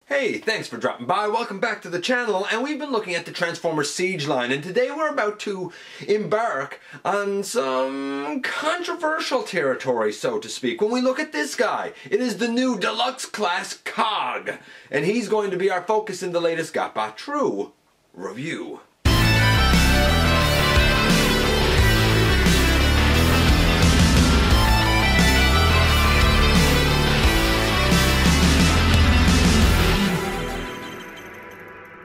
Hey, thanks for dropping by. Welcome back to the channel, and we've been looking at the Transformers Siege line, and today we're about to embark on some controversial territory, so to speak. When we look at this guy, it is the new deluxe class Cog, and he's going to be our focus in the latest GotBot True review.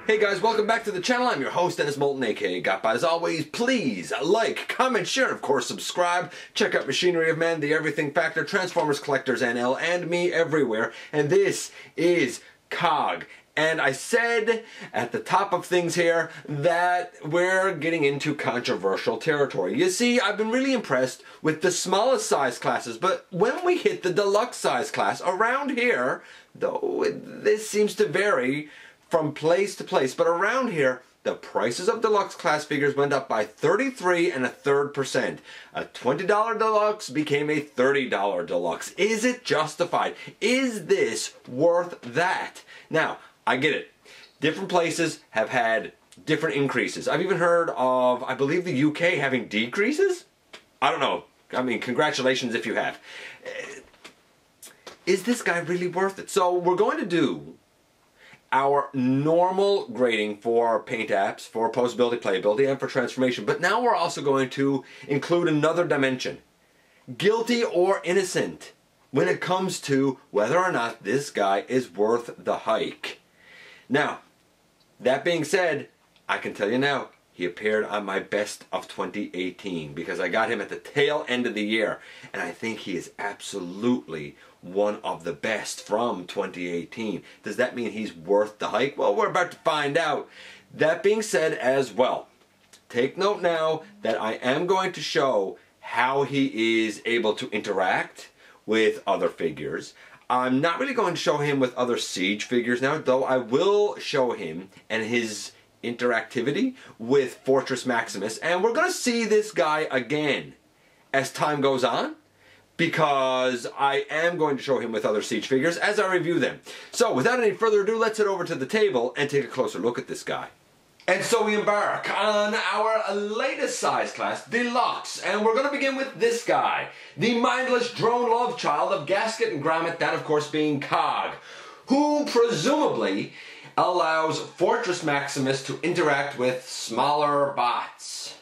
Hey guys, welcome back to the channel. I'm your host, Dennis Moulton, aka GotBot. As always, please like, comment, share, and of course subscribe. Check out Machinery of Man, The Everything Factor, Transformers Collectors NL, and me everywhere. And this is Cog. And I said at the top of things here that we're getting into controversial territory. You see, I've been really impressed with the smallest size classes, but when we hit the deluxe size class around here, though this seems to vary from place to place, but around here, the prices of deluxe class figures went up by 33 1/3%. A $20 deluxe became a $30 deluxe. Is it justified? Is this worth that? Now, I get it. Different places have had different increases. I've even heard of, I believe, the UK having decreases? I don't know. I mean, congratulations if you have. Is this guy really worth it? So we're going to do our normal grading for paint apps, for posability, playability, and for transformation. But now we're also going to include another dimension. Guilty or innocent when it comes to whether or not this guy is worth the hike. Now, that being said, I can tell you now, he appeared on my best of 2018 because I got him at the tail end of the year, and I think he is absolutely one of the best from 2018. Does that mean he's worth the hike? Well, we're about to find out. That being said as well, take note now that I am going to show how he is able to interact with other figures. I'm not really going to show him with other Siege figures now, though I will show him and his interactivity with Fortress Maximus, and we're going to see this guy again as time goes on, because I am going to show him with other Siege figures as I review them. So without any further ado, let's head over to the table and take a closer look at this guy. And so we embark on our latest size class, Deluxe, and we're going to begin with this guy, the mindless drone love child of Gasket and Grommet, that of course being Cog, who presumably allows Fortress Maximus to interact with smaller bots.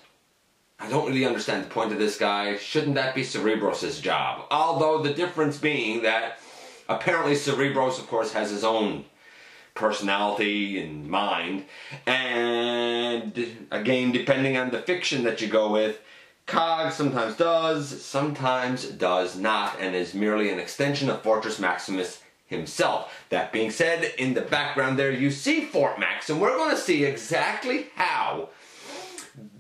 I don't really understand the point of this guy. Shouldn't that be Cerebros' job? Although the difference being that apparently Cerebros, of course, has his own personality and mind. And again, depending on the fiction that you go with, Cog sometimes does not, and is merely an extension of Fortress Maximus himself. That being said, in the background there you see Fort Max, and we're going to see exactly how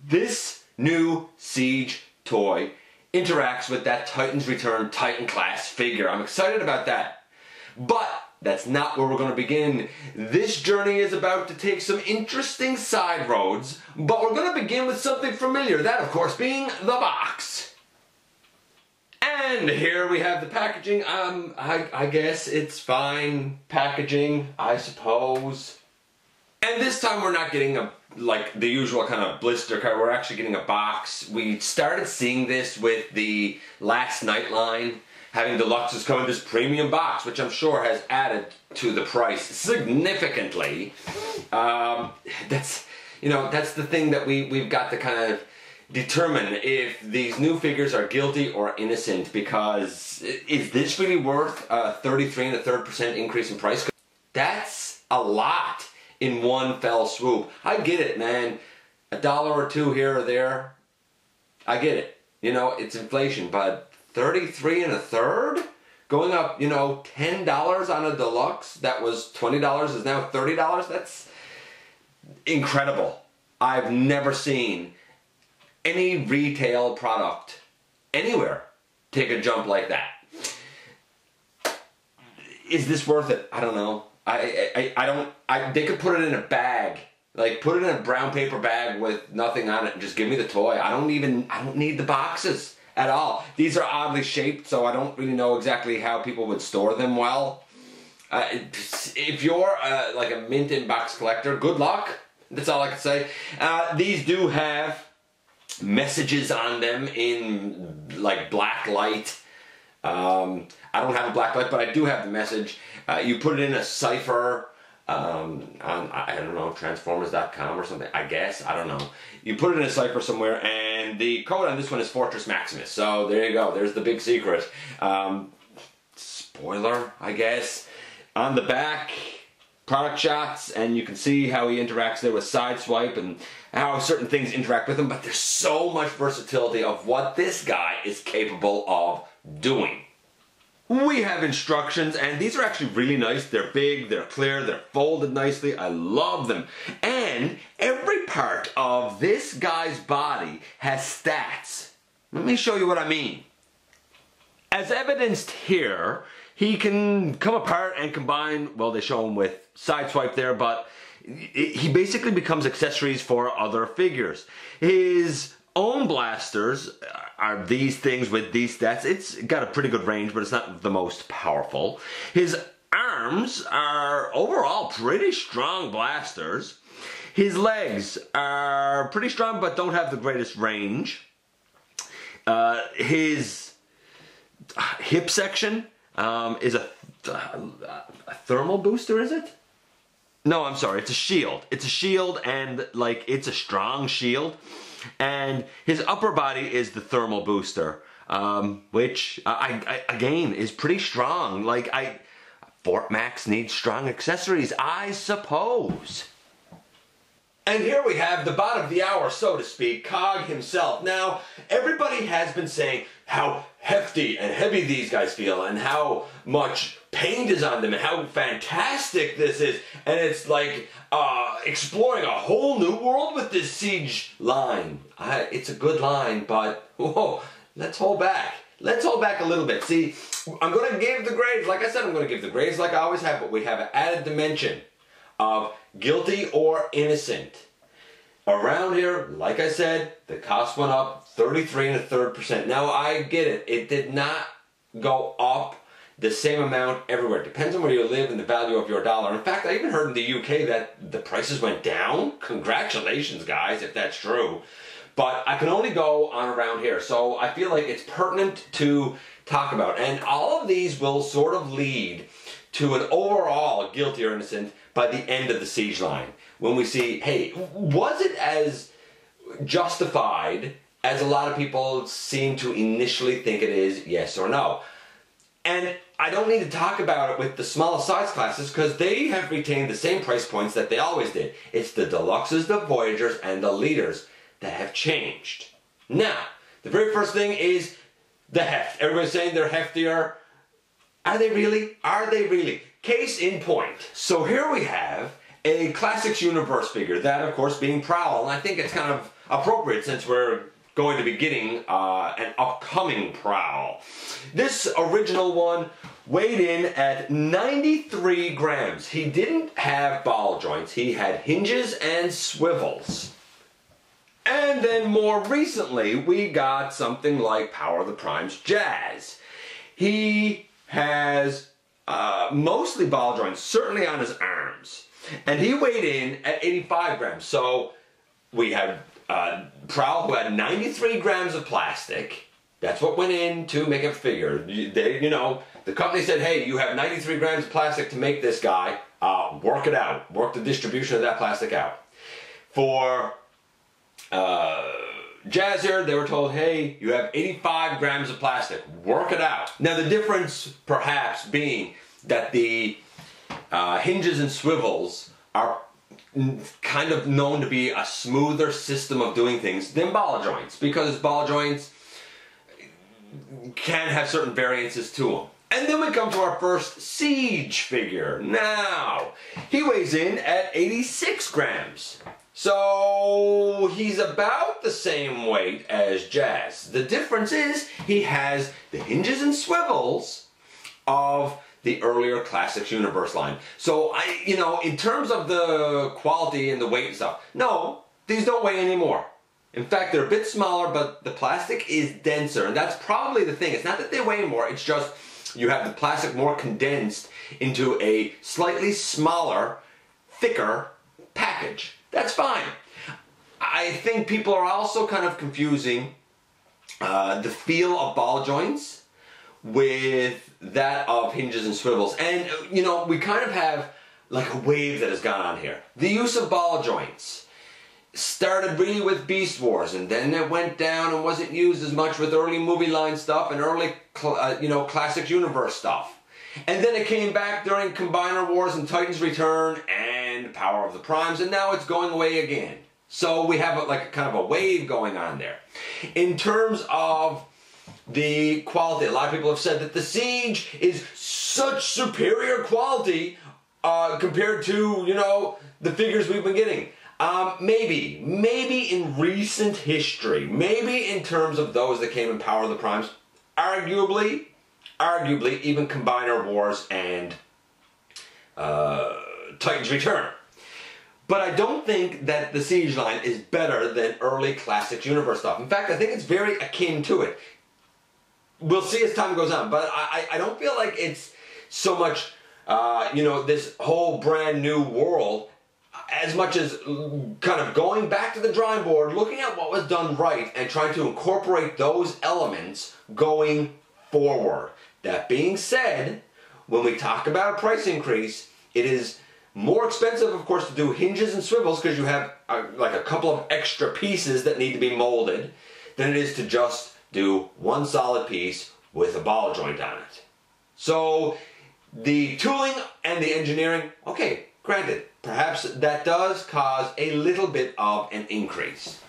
this new Siege toy interacts with that Titans Return Titan class figure. I'm excited about that. But that's not where we're going to begin. This journey is about to take some interesting side roads, but we're going to begin with something familiar, that of course being the box. And here we have the packaging. I guess it's fine packaging, I suppose. And this time we're not getting like the usual kind of blister card. We're actually getting a box. We started seeing this with the Last Night line, having deluxes come in this premium box, which I'm sure has added to the price significantly. That's the thing that we've got to kind of determine if these new figures are guilty or innocent, because is this really worth a 33 1/3% increase in price? That's a lot in one fell swoop. I get it, man. $1 or $2 here or there, I get it. You know, it's inflation, but 33 1/3? Going up, you know, $10 on a deluxe that was $20 is now $30? That's incredible. I've never seen any retail product anywhere take a jump like that. Is this worth it? I don't know. They could put it in a bag, like put it in a brown paper bag with nothing on it and just give me the toy. I don't need the boxes at all. These are oddly shaped, so I don't really know exactly how people would store them well. If you're like a mint in box collector, good luck. That's all I can say. These do have messages on them in like black light. I don't have a black light, but I do have the message. You put it in a cipher on, I don't know, Transformers.com or something, I guess. I don't know. You put it in a cipher somewhere, and the code on this one is Fortress Maximus. So there you go. There's the big secret. Spoiler, I guess. On the back, product shots, and you can see how he interacts there with Sideswipe and how certain things interact with him, but there's so much versatility of what this guy is capable of doing. We have instructions, and these are actually really nice. They're big, they're clear, they're folded nicely. I love them. And every part of this guy's body has stats. Let me show you what I mean. As evidenced here, he can come apart and combine, well, they show him with Sideswipe there, but he basically becomes accessories for other figures. His own blasters are these things with these stats. It's got a pretty good range, but it's not the most powerful. His arms are overall pretty strong blasters. His legs are pretty strong, but don't have the greatest range. His hip section is a thermal booster, is it? No, I'm sorry, it's a shield. It's a shield, and like it's a strong shield. And his upper body is the thermal booster, which again is pretty strong. Like Fort Max needs strong accessories, I suppose. And here we have the bot of the hour, so to speak, Cog himself. Now, everybody has been saying how hefty and heavy these guys feel and how much paint is on them and how fantastic this is. And it's like exploring a whole new world with this Siege line. It's a good line, but whoa, let's hold back. Let's hold back a little bit. See, I'm going to give the grades, like I said, I'm going to give the grades like I always have, but we have an added dimension of guilty or innocent. Around here, like I said, the cost went up 33 1/3%. Now I get it, it did not go up the same amount everywhere. It depends on where you live and the value of your dollar. In fact, I even heard in the UK that the prices went down. Congratulations, guys, if that's true. But I can only go on around here, so I feel like it's pertinent to talk about. And all of these will sort of lead to an overall guilty or innocent by the end of the Siege line. When we see, hey, was it as justified as a lot of people seem to initially think it is, yes or no? And I don't need to talk about it with the smaller size classes because they have retained the same price points that they always did. It's the deluxes, the voyagers, and the leaders that have changed. Now, the very first thing is the heft. Everybody's saying they're heftier. Are they really? Are they really? Case in point. So here we have a Classics Universe figure, that of course being Prowl, and I think it's kind of appropriate since we're going to be getting an upcoming Prowl. This original one weighed in at 93 grams. He didn't have ball joints, he had hinges and swivels. And then more recently we got something like Power of the Primes Jazz. He has mostly ball joints, certainly on his arms. And he weighed in at 85 grams. So we had Prowl, who had 93 grams of plastic. That's what went in to make a figure. The company said, hey, you have 93 grams of plastic to make this guy. Work it out. Work the distribution of that plastic out. For Jazzer, they were told, hey, you have 85 grams of plastic. Work it out. Now, the difference, perhaps, being that the hinges and swivels are kind of known to be a smoother system of doing things than ball joints, because ball joints can have certain variances to them. And then we come to our first Siege figure. Now, he weighs in at 86 grams. So he's about the same weight as Jazz. The difference is he has the hinges and swivels of the earlier Classics Universe line. So, in terms of the quality and the weight and stuff, no, these don't weigh anymore. In fact, they're a bit smaller, but the plastic is denser, and that's probably the thing. It's not that they weigh more, it's just you have the plastic more condensed into a slightly smaller, thicker package. That's fine. I think people are also kind of confusing the feel of ball joints with that of hinges and swivels. And, you know, we kind of have like a wave that has gone on here. The use of ball joints started really with Beast Wars, and then it went down and wasn't used as much with early movie line stuff and early, Classics Universe stuff. And then it came back during Combiner Wars and Titans Return and Power of the Primes, and now it's going away again. So we have like kind of a wave going on there. In terms of the quality, a lot of people have said that the Siege is such superior quality compared to, the figures we've been getting. Maybe in recent history, maybe in terms of those that came in Power of the Primes, arguably even Combiner Wars and Titans Return. But I don't think that the Siege line is better than early Classics Universe stuff. In fact, I think it's very akin to it. We'll see as time goes on, but I don't feel like it's so much, this whole brand new world, as much as kind of going back to the drawing board, looking at what was done right and trying to incorporate those elements going forward. That being said, when we talk about a price increase, it is more expensive, of course, to do hinges and swivels because you have like a couple of extra pieces that need to be molded than it is to just do one solid piece with a ball joint on it. So the tooling and the engineering, okay, granted, perhaps that does cause a little bit of an increase.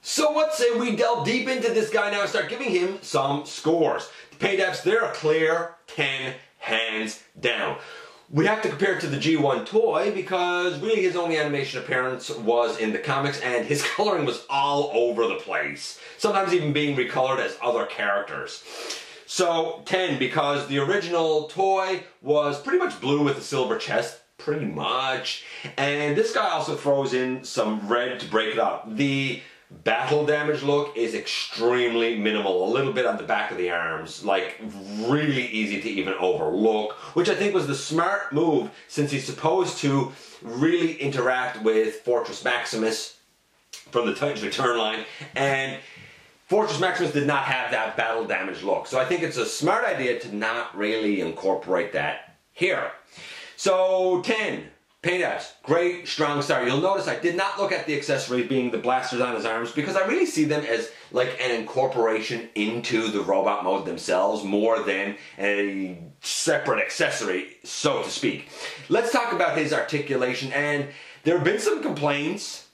So let's say we delve deep into this guy now and start giving him some scores. The paint apps, they're a clear 10 hands down. We have to compare it to the G1 toy because really his only animation appearance was in the comics and his coloring was all over the place. Sometimes even being recolored as other characters. So 10 because the original toy was pretty much blue with a silver chest. Pretty much. And this guy also throws in some red to break it up. The battle damage look is extremely minimal. A little bit on the back of the arms. Like, really easy to even overlook. Which I think was the smart move since he's supposed to really interact with Fortress Maximus from the Titans Return line. And Fortress Maximus did not have that battle damage look. So I think it's a smart idea to not really incorporate that here. So 10, paint apps, great, strong start. You'll notice I did not look at the accessories being the blasters on his arms because I really see them as like an incorporation into the robot mode themselves more than a separate accessory, so to speak. Let's talk about his articulation, and there have been some complaints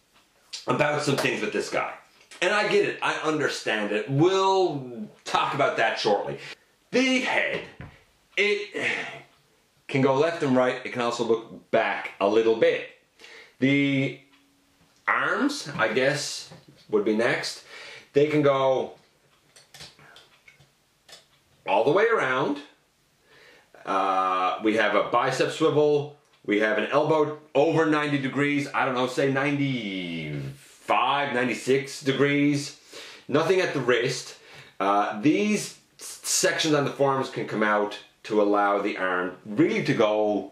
about some things with this guy. And I get it, I understand it. We'll talk about that shortly. The head, it can go left and right. It can also look back a little bit. The arms, I guess, would be next. They can go all the way around. We have a bicep swivel. We have an elbow over 90 degrees. I don't know, say 95, 96 degrees. Nothing at the wrist. These sections on the forearms can come out to allow the arm really to go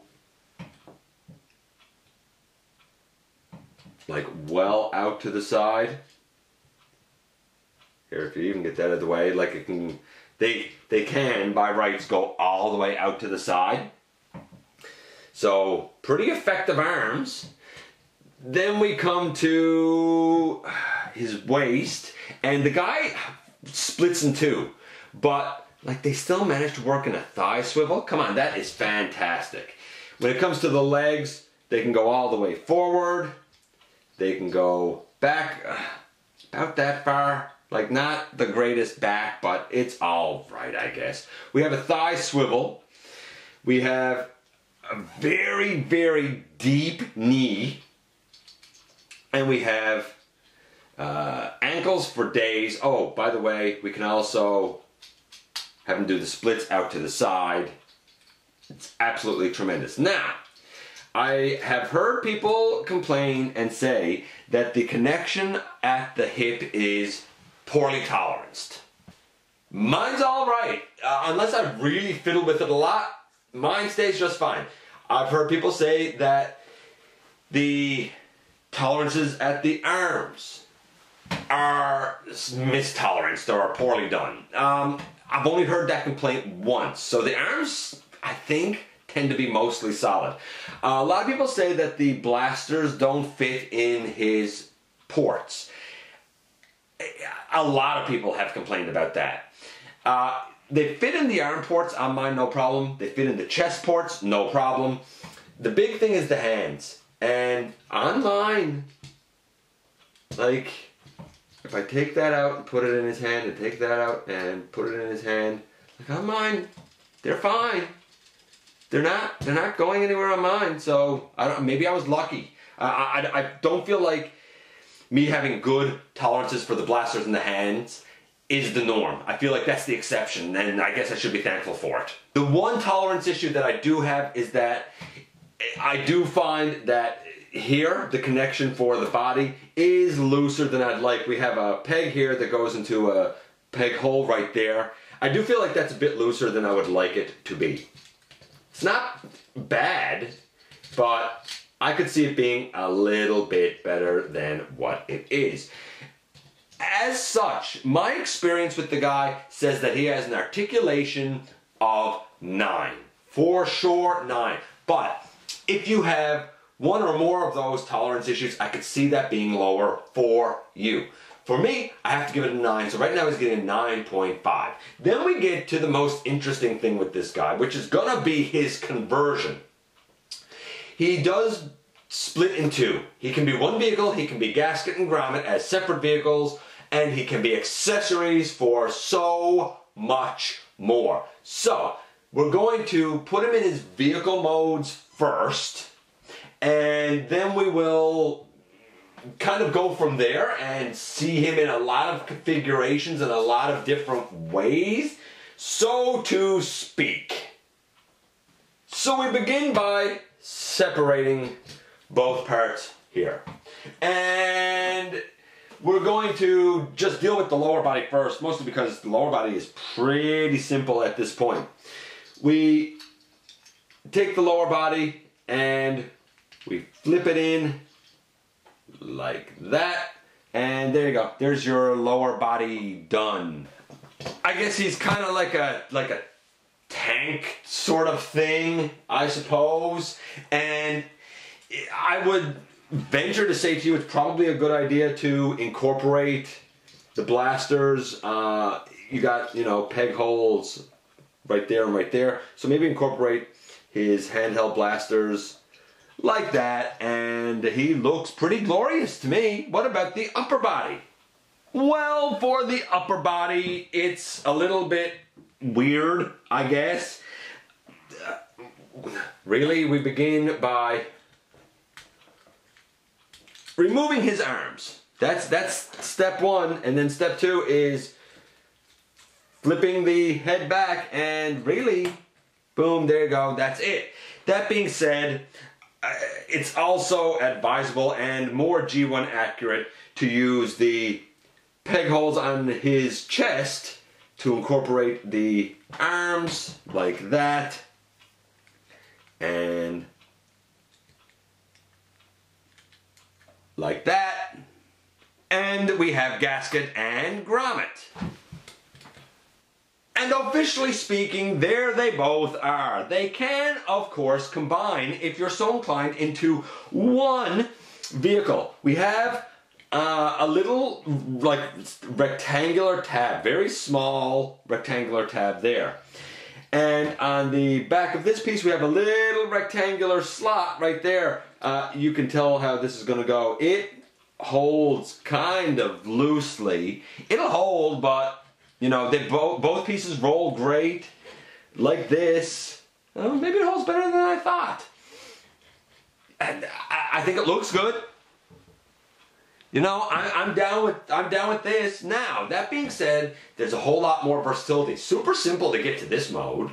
like well out to the side. Here, if you even get that out of the way, like it can, they can by rights go all the way out to the side. So pretty effective arms. Then we come to his waist, and the guy splits in two, but like they still managed to work in a thigh swivel. Come on, that is fantastic. When it comes to the legs, they can go all the way forward. They can go back about that far. Like not the greatest back, but it's all right, I guess. We have a thigh swivel. We have a very, very deep knee. And we have ankles for days. Oh, by the way, we can also have them do the splits out to the side. It's absolutely tremendous. Now, I have heard people complain and say that the connection at the hip is poorly toleranced. Mine's all right. Unless I really fiddle with it a lot, mine stays just fine. I've heard people say that the tolerances at the arms are mistoleranced or poorly done. I've only heard that complaint once. So the arms, I think, tend to be mostly solid. A lot of people say that the blasters don't fit in his ports. A lot of people have complained about that. They fit in the arm ports on mine, no problem. They fit in the chest ports, no problem. The big thing is the hands. And on mine, like, if I take that out and put it in his hand, and take that out and put it in his hand, like on mine, they're fine. They're not going anywhere on mine. So maybe I was lucky. I don't feel like me having good tolerances for the blasters in the hands is the norm. I feel like that's the exception, and I guess I should be thankful for it. The one tolerance issue that I do have is that I do find that here, the connection for the body is looser than I'd like. We have a peg here that goes into a peg hole right there. I do feel like that's a bit looser than I would like it to be. It's not bad, but I could see it being a little bit better than what it is. As such, my experience with the guy says that he has an articulation of 9. For sure, 9. But if you have one or more of those tolerance issues, I could see that being lower for you. For me, I have to give it a 9, so right now he's getting a 9.5. Then we get to the most interesting thing with this guy, which is gonna be his conversion. He does split in two. He can be one vehicle, he can be Gasket and Grommet as separate vehicles, and he can be accessories for so much more. So, we're going to put him in his vehicle modes first, and then we will kind of go from there and see him in a lot of configurations in a lot of different ways, so to speak. So we begin by separating both parts here. And we're going to just deal with the lower body first, mostly because the lower body is pretty simple at this point. We take the lower body and we flip it in like that, and there you go. There's your lower body done. I guess he's kind of like a tank sort of thing, I suppose. And I would venture to say to you, it's probably a good idea to incorporate the blasters. You got, you know, peg holes right there and right there. So maybe incorporate his handheld blasters like that, and he looks pretty glorious to me. What about the upper body? Well, for the upper body, it's a little bit weird, I guess. Really, we begin by removing his arms. That's step one, and then step two is flipping the head back, and really, boom, there you go, that's it. That being said, it's also advisable and more G1 accurate to use the peg holes on his chest to incorporate the arms like that, and like that, and we have Gasket and Grommet. And officially speaking, there they both are. They can, of course, combine, if you're so inclined, into one vehicle. We have a little, like, rectangular tab, very small rectangular tab there. And on the back of this piece, we have a little rectangular slot right there. You can tell how this is going to go. It holds kind of loosely. It'll hold, but you know, they both pieces roll great, like this. Maybe it holds better than I thought. And I think it looks good. You know, I'm down with this. Now, that being said, there's a whole lot more versatility. Super simple to get to this mode.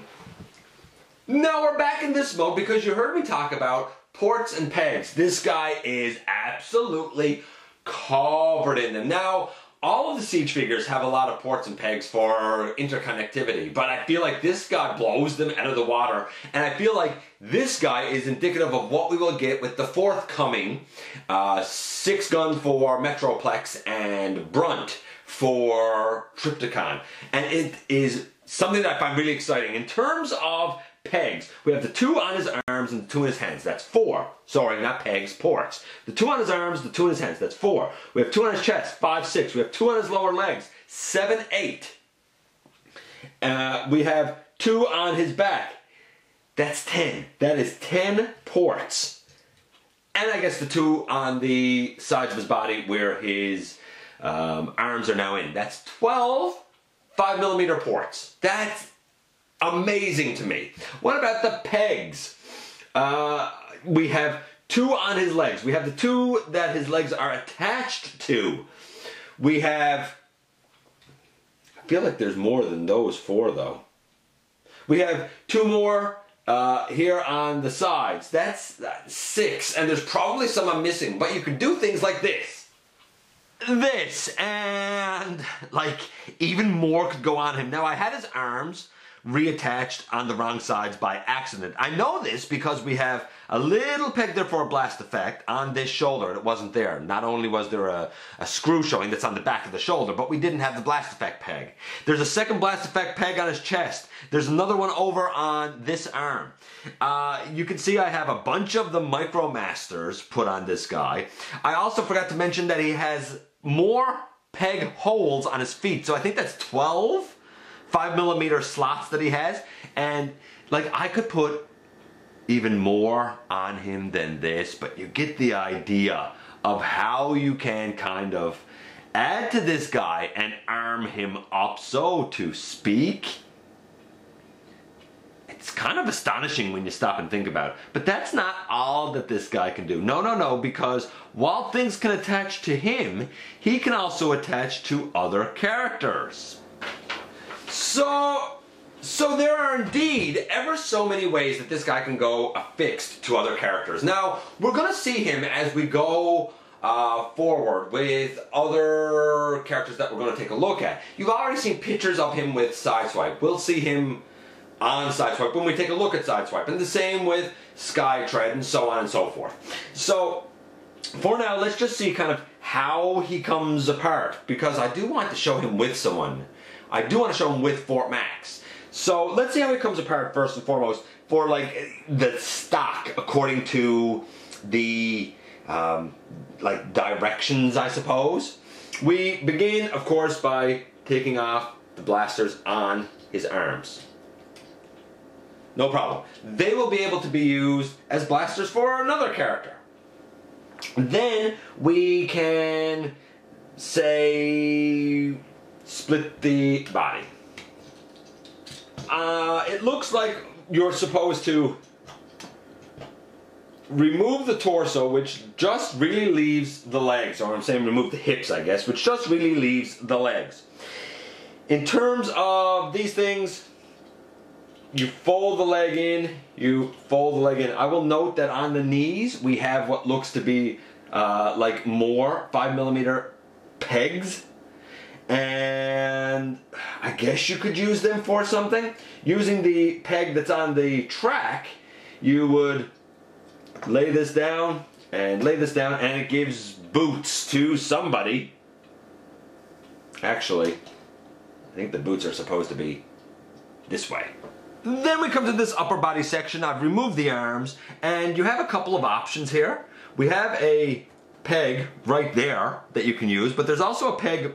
Now we're back in this mode because you heard me talk about ports and pegs. This guy is absolutely covered in them. Now, all of the Siege figures have a lot of ports and pegs for interconnectivity, but I feel like this guy blows them out of the water, and I feel like this guy is indicative of what we will get with the forthcoming 6-gun for Metroplex and Brunt for Trypticon. And it is something that I find really exciting. In terms of pegs, we have the 2 on his arms and the 2 in his hands. That's 4. Sorry, not pegs, ports. The 2 on his arms, the 2 in his hands. That's 4. We have 2 on his chest. 5, 6. We have 2 on his lower legs. 7, 8. We have 2 on his back. That's 10. That is 10 ports. And I guess the 2 on the sides of his body where his arms are now in. That's 12 5mm ports. That's amazing to me. What about the pegs? We have 2 on his legs. We have the 2 that his legs are attached to. We have, I feel like there's more than those 4 though. We have 2 more here on the sides. That's 6, and there's probably some I'm missing, but you could do things like this. And like even more could go on him. Now I had his arms reattached on the wrong sides by accident. I know this because we have a little peg there for a blast effect on this shoulder. It wasn't there. Not only was there a screw showing that's on the back of the shoulder, but we didn't have the blast effect peg. There's a second blast effect peg on his chest. There's another one over on this arm. You can see I have a bunch of the Micromasters put on this guy. I also forgot to mention that he has more peg holes on his feet. So I think that's 12 5mm slots that he has, and like I could put even more on him than this, but you get the idea of how you can kind of add to this guy and arm him up, so to speak. It's kind of astonishing when you stop and think about it. But that's not all that this guy can do. No, because while things can attach to him, he can also attach to other characters. So there are indeed ever so many ways that this guy can go affixed to other characters. Now, we're going to see him as we go forward with other characters that we're going to take a look at. You've already seen pictures of him with Sideswipe. We'll see him on Sideswipe when we take a look at Sideswipe. And the same with Skytread and so on and so forth. So, for now, let's just see kind of how he comes apart, because I do want to show him with someone. I do want to show him with Fort Max. So let's see how he comes apart first and foremost for like the stock according to the like directions, I suppose. We begin, of course, by taking off the blasters on his arms. No problem. They will be able to be used as blasters for another character. Then we can say split the body. It looks like you're supposed to remove the torso, which just really leaves the legs, or I'm saying remove the hips, I guess, which just really leaves the legs. In terms of these things, you fold the leg in, you fold the leg in. I will note that on the knees we have what looks to be like more 5mm pegs, and I guess you could use them for something. Using the peg that's on the track, you would lay this down and lay this down, and it gives boots to somebody. Actually, I think the boots are supposed to be this way. Then we come to this upper body section. I've removed the arms, and you have a couple of options here. We have a peg right there that you can use, but there's also a peg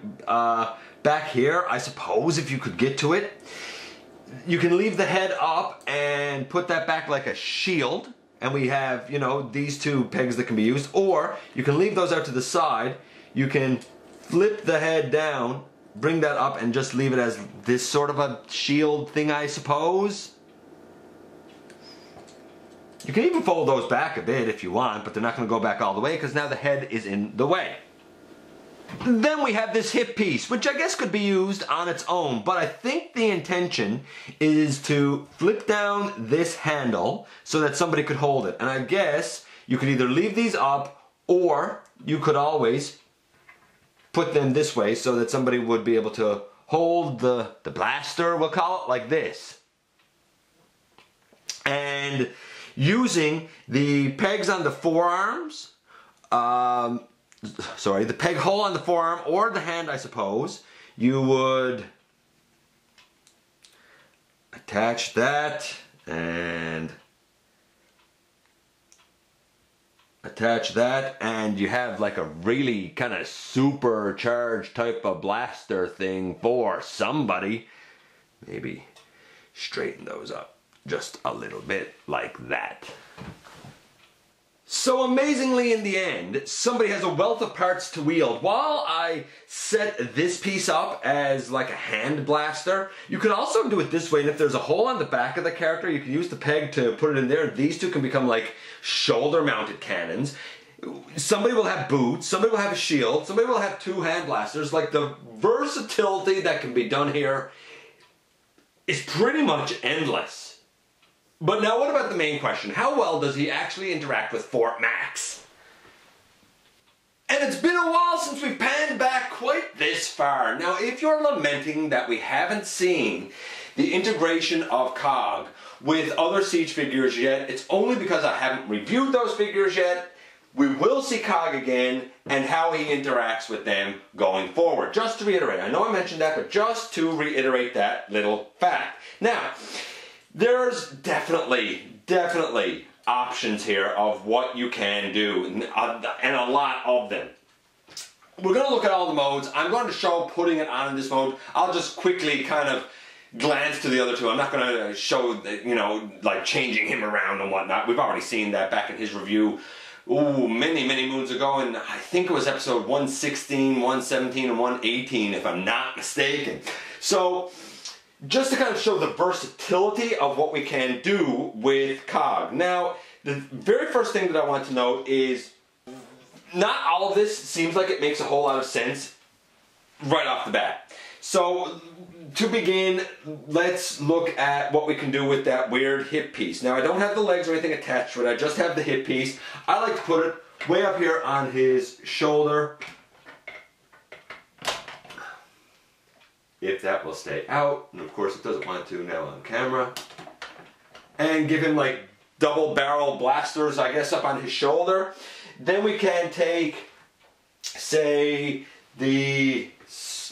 back here, I suppose, if you could get to it. You can leave the head up and put that back like a shield, and we have, you know, these two pegs that can be used, or you can leave those out to the side. You can flip the head down, bring that up, and just leave it as this sort of a shield thing, I suppose. You can even fold those back a bit if you want, but they're not going to go back all the way because now the head is in the way. Then we have this hip piece, which I guess could be used on its own, but I think the intention is to flip down this handle so that somebody could hold it. And I guess you could either leave these up, or you could always put them this way so that somebody would be able to hold the blaster, we'll call it, like this. And using the pegs on the forearms, sorry, the peg hole on the forearm or the hand, I suppose, you would attach that and attach that, and you have like a really kind of supercharged type of blaster thing for somebody. Maybe straighten those up just a little bit like that. So amazingly, in the end, somebody has a wealth of parts to wield. While I set this piece up as like a hand blaster, you can also do it this way, and if there's a hole on the back of the character, you can use the peg to put it in there. These two can become like shoulder-mounted cannons. Somebody will have boots, somebody will have a shield, somebody will have two hand blasters. Like, the versatility that can be done here is pretty much endless. But now what about the main question? How well does he actually interact with Fort Max? And it's been a while since we've panned back quite this far. Now, if you're lamenting that we haven't seen the integration of COG with other Siege figures yet, it's only because I haven't reviewed those figures yet. We will see COG again and how he interacts with them going forward. Just to reiterate, I know I mentioned that, but just to reiterate that little fact. Now, there's definitely options here of what you can do, and a lot of them. We're going to look at all the modes. I'm going to show putting it on in this mode. I'll just quickly kind of glance to the other two. I'm not going to show, you know, like changing him around and whatnot. We've already seen that back in his review, many moons ago, and I think it was episode 116, 117, and 118, if I'm not mistaken. So, just to kind of show the versatility of what we can do with COG. Now, the very first thing that I want to note is not all of this seems like it makes a whole lot of sense right off the bat. So, to begin, let's look at what we can do with that weird hip piece. Now, I don't have the legs or anything attached to it, I just have the hip piece. I like to put it way up here on his shoulder, if that will stay out, and of course it doesn't want to now on camera, and give him like double barrel blasters, I guess, up on his shoulder. Then we can take, say, the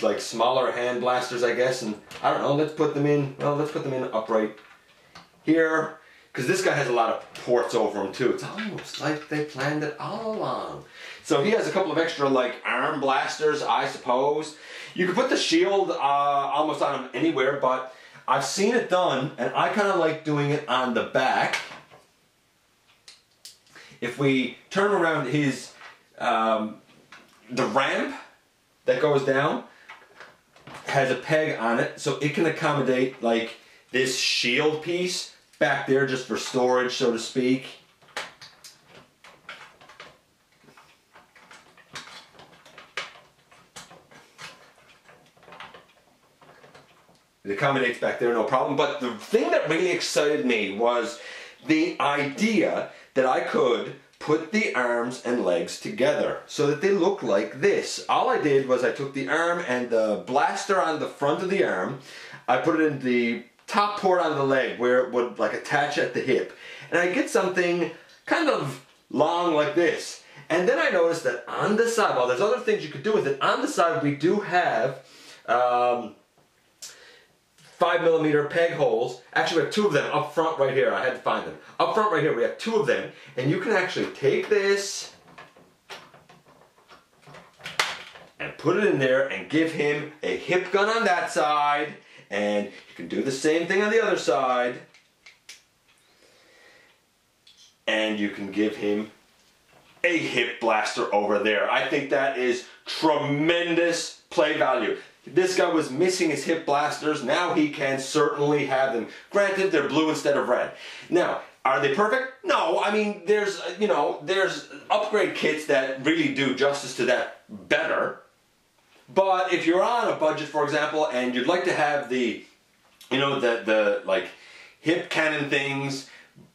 like smaller hand blasters, I guess, and I don't know, let's put them in upright here, because this guy has a lot of ports over him too. It's almost like they planned it all along. So he has a couple of extra like arm blasters, I suppose. You can put the shield almost on him anywhere, but I've seen it done, and I kind of like doing it on the back. If we turn around his, the ramp that goes down has a peg on it, so it can accommodate like this shield piece back there just for storage, so to speak. It accommodates back there, no problem. But the thing that really excited me was the idea that I could put the arms and legs together so that they look like this. All I did was I took the arm and the blaster on the front of the arm, I put it in the top port on the leg where it would like attach at the hip, and I get something kind of long like this. And then I noticed that on the side, well, there's other things you could do with it, on the side we do have 5mm peg holes. Actually, we have two of them up front right here. I had to find them. Up front right here, we have two of them. And you can actually take this and put it in there and give him a hip gun on that side. And you can do the same thing on the other side. And you can give him a hip blaster over there. I think that is tremendous play value. This guy was missing his hip blasters. Now he can certainly have them. Granted, they're blue instead of red. Now, are they perfect? No. I mean, there's, you know, there's upgrade kits that really do justice to that better. But if you're on a budget, for example, and you'd like to have the, you know, the like hip cannon things,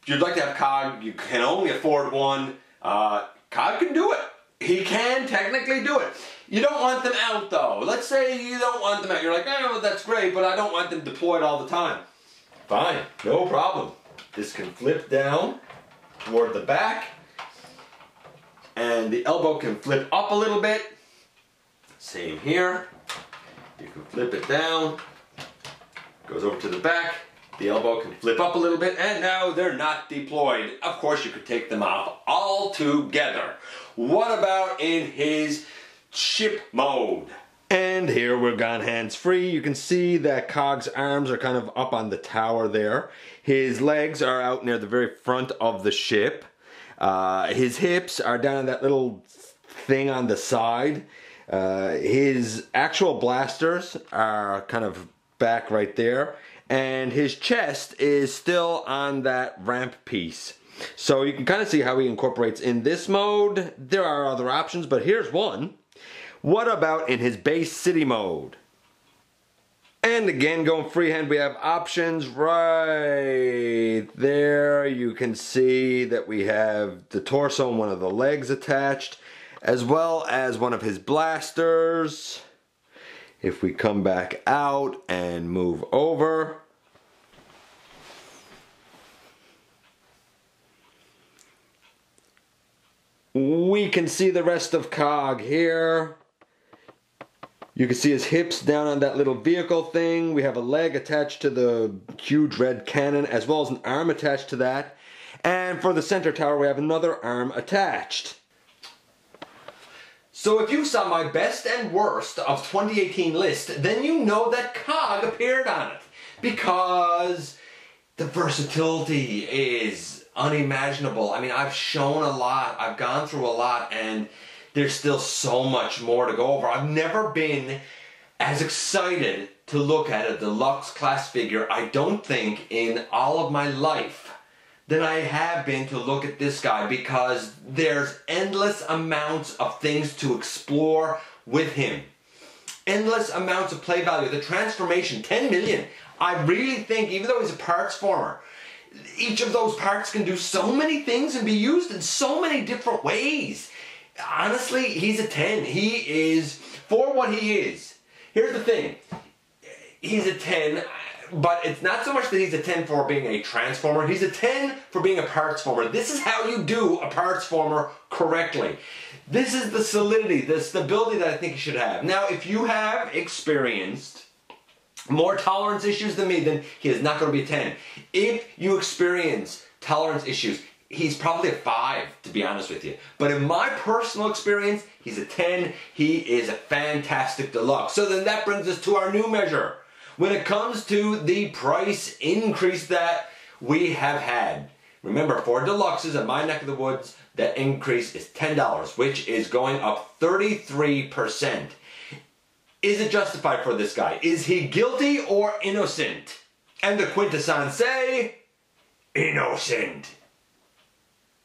you'd like to have COG, you can only afford one, COG can do it. He can technically do it. You don't want them out though. Let's say you don't want them out. You're like, oh, that's great, but I don't want them deployed all the time. Fine, no problem. This can flip down toward the back, and the elbow can flip up a little bit. Same here. You can flip it down, goes over to the back. The elbow can flip up a little bit, and now they're not deployed. Of course, you could take them off all together. What about in his ship mode? And here we're gone hands-free. You can see that Cog's arms are kind of up on the tower there. His legs are out near the very front of the ship. His hips are down on that little thing on the side. His actual blasters are kind of back right there. And his chest is still on that ramp piece. So you can kind of see how he incorporates in this mode. There are other options, but here's one. What about in his base city mode? And again, going freehand, we have options right there. You can see that we have the torso and one of the legs attached, as well as one of his blasters. If we come back out and move over, we can see the rest of Cog here. You can see his hips down on that little vehicle thing. We have a leg attached to the huge red cannon, as well as an arm attached to that. And for the center tower, we have another arm attached. So if you saw my best and worst of 2018 list, then you know that Cog appeared on it. Because the versatility is unimaginable. I mean, I've shown a lot, I've gone through a lot, and there's still so much more to go over. I've never been as excited to look at a deluxe class figure, I don't think, in all of my life than I have been to look at this guy, because there's endless amounts of things to explore with him. Endless amounts of play value. The transformation, 10 million. I really think, even though he's a parts former, each of those parts can do so many things and be used in so many different ways. Honestly, he's a 10. He is, for what he is. Here's the thing. He's a 10, but it's not so much that he's a 10 for being a transformer. He's a 10 for being a parts former. This is how you do a parts former correctly. This is the solidity, the stability that I think you should have. Now, if you have experienced more tolerance issues than me, then he is not going to be a 10. If you experience tolerance issues, he's probably a 5, to be honest with you. But in my personal experience, he's a 10. He is a fantastic deluxe. So then that brings us to our new measure. When it comes to the price increase that we have had, remember, for deluxes in my neck of the woods, that increase is $10, which is going up 33%. Is it justified for this guy? Is he guilty or innocent? And the quintessence say, innocent.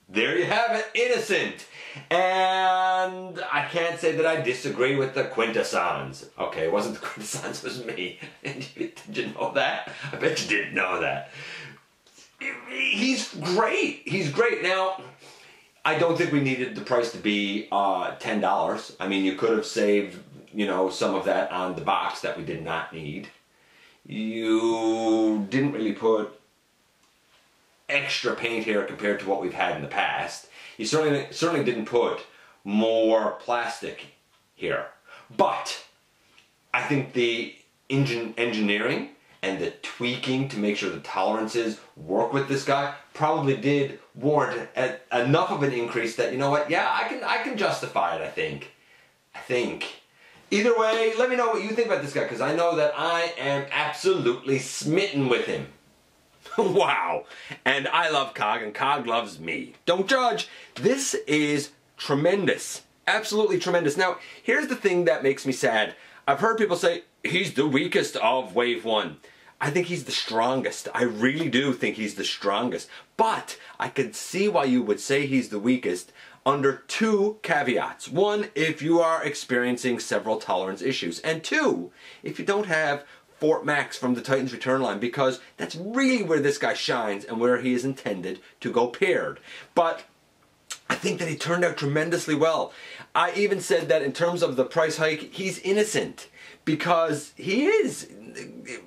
There you have it, innocent. And I can't say that I disagree with the quintessence. Okay, it wasn't the quintessence, it was me. Did you know that? I bet you didn't know that. He's great. He's great. Now, I don't think we needed the price to be $10. I mean, you could have saved, you know, some of that on the box that we did not need. You didn't really put extra paint here compared to what we've had in the past. You certainly didn't put more plastic here. But I think the engineering and the tweaking to make sure the tolerances work with this guy probably did warrant enough of an increase that, you know what, yeah, I can justify it, I think. Either way, let me know what you think about this guy, because I know that I am absolutely smitten with him. Wow. And I love Cog, and Cog loves me. Don't judge. This is tremendous. Absolutely tremendous. Now, here's the thing that makes me sad. I've heard people say, he's the weakest of Wave 1. I think he's the strongest. I really do think he's the strongest. But I could see why you would say he's the weakest under 2 caveats. 1, if you are experiencing several tolerance issues. And 2, if you don't have Fort Max from the Titans Return line, because that's really where this guy shines and where he is intended to go paired. But I think that he turned out tremendously well. I even said that in terms of the price hike, he's innocent, because he is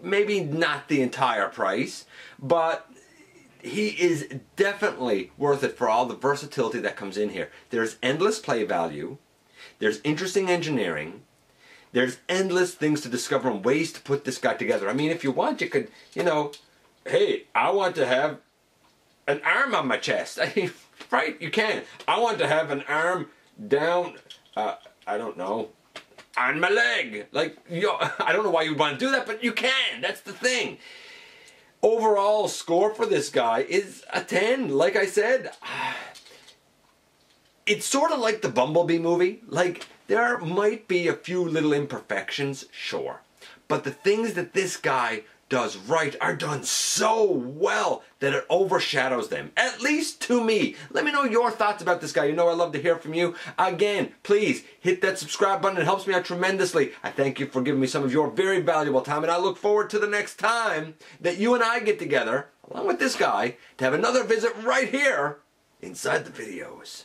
maybe not the entire price, but he is definitely worth it for all the versatility that comes in here. There's endless play value, there's interesting engineering, there's endless things to discover and ways to put this guy together. I mean, if you want, you could, you know, hey, I want to have an arm on my chest. I mean, right, you can. I want to have an arm down, I don't know, on my leg. Like, I don't know why you would want to do that, but you can. That's the thing. Overall score for this guy is a 10. Like I said, it's sort of like the Bumblebee movie. Like, there might be a few little imperfections, sure. But the things that this guy does right are done so well that it overshadows them. At least to me. Let me know your thoughts about this guy. You know I love to hear from you. Again, please hit that subscribe button. It helps me out tremendously. I thank you for giving me some of your very valuable time, and I look forward to the next time that you and I get together, along with this guy, to have another visit right here inside the videos.